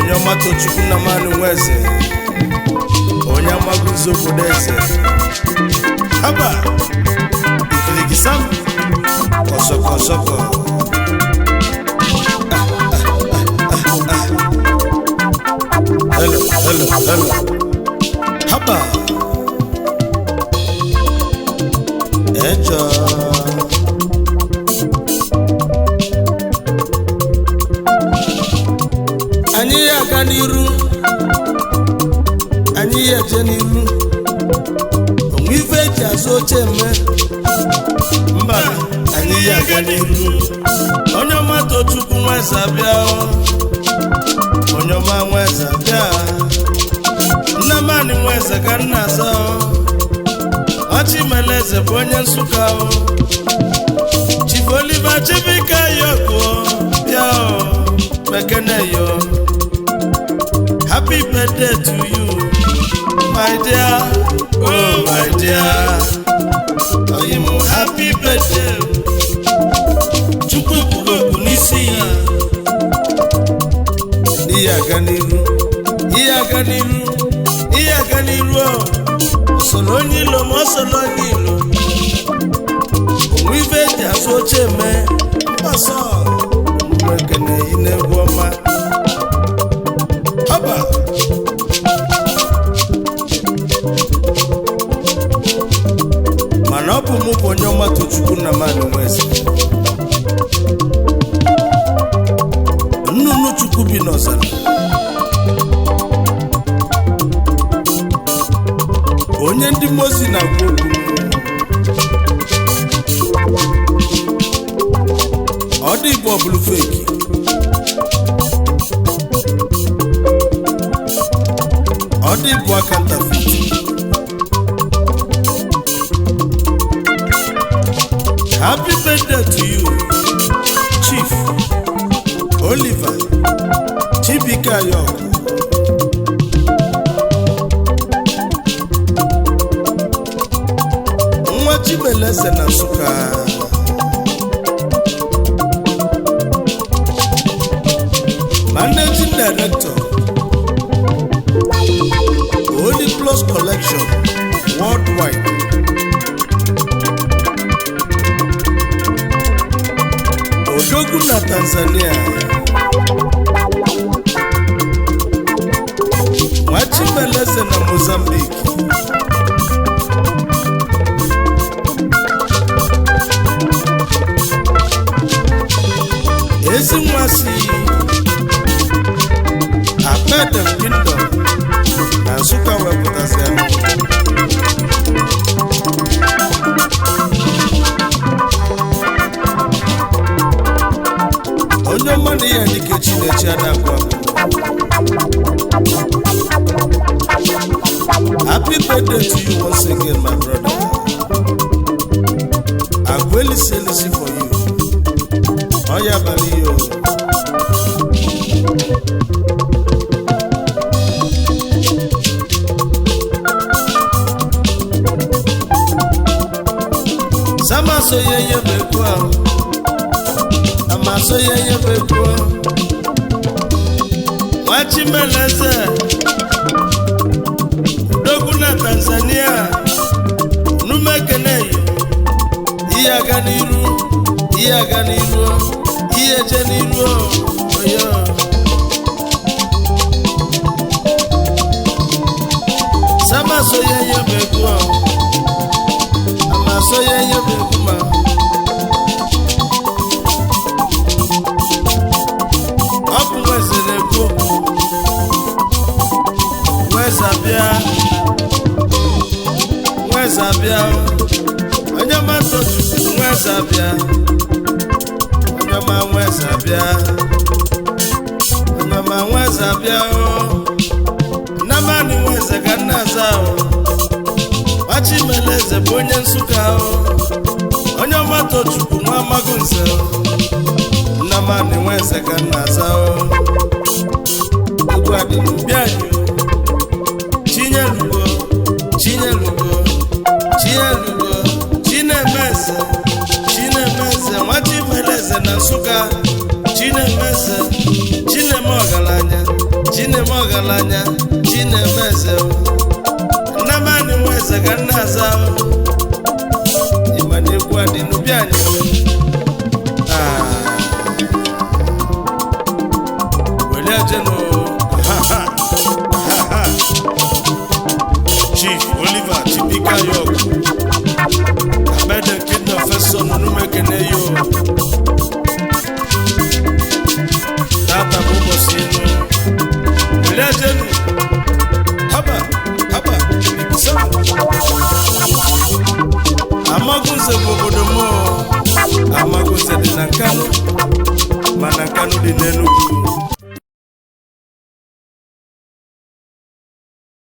onye ọmata Chukwu na mmanụ nweze onye amaguzo obodo eze haba ikilikisam kọsọkọsọkọ hello haba ejo anyị ya aga n'iru anyị ya eje n'iru onwe ife eji azụ oche eme mba anyị ya aga n'iru onye ọma Tochukwu nweze abịa onye ọma nweze abịa Nnamani Nweze ka nna azọ Ọchịmeleze bụ onye Nsụka Chief Oliver Chibika Yoko bịa mekene yo happy birthday to you my dear oh my dear oyimu happy birthday Chukwu kwugo n'isi ya ihe aga n'iru solo onye ilo ma solo onye ilo onwe ife eji azụ oche eme mgbasa mwekene inegwu ọma haba mana ọ bụ mụ bụ onye ọma Tochukwu Nnamani Nweze nnụnụ Chukwu bi n'ọzara onye ndị mozi na-agwa okwu ọ dị Igbo ọbụlụ feki ọ dị Igbo akantafiti happy birthday to you Chief Oliver Chibika Yoko Ọchịmeleze na Nsụka Managing Director Holy Plus Collection Worldwide Odogwu na Tanzania Ọchịmeleze na Mozambique ezi nwasi Abedem Kingdom na Nsụka wepụtasị ya onye ọma na ihe dịka Chinechi adagwa happy birthday to you once again my brother Agwelisi for you oya baliyo sama so yeye bekwa ama so yeye bekwa Ọchịmeleze Odogwu na Tanzania numekene yo ihe aga n'iru ihe eje n'iru oyo sama so yeye bekwa ama so yeye bekwa ọkụ Nweze na-ekwu Nweze abịa onye ọma Tochukwu Nweze abịa onye ọma Nweze abịa Nnamani Nweze ka nna aza Ọchịmeleze bụ onye Nsụka onye ọma Tochukwu nwa Amagunze Nnamani Nweze ka nna aza ugwu adị n'ubi anyị Chinyelugo Chinemeze Ọchịmeleze na Nsụka Chinemeze Chinem ọgaranya Chineme ọgaranya Chineme eze nnamani nwa eze ka nna aza ịma na-ekwu adị n'ubi anyị wele ejenu Chief Oliver Chibika York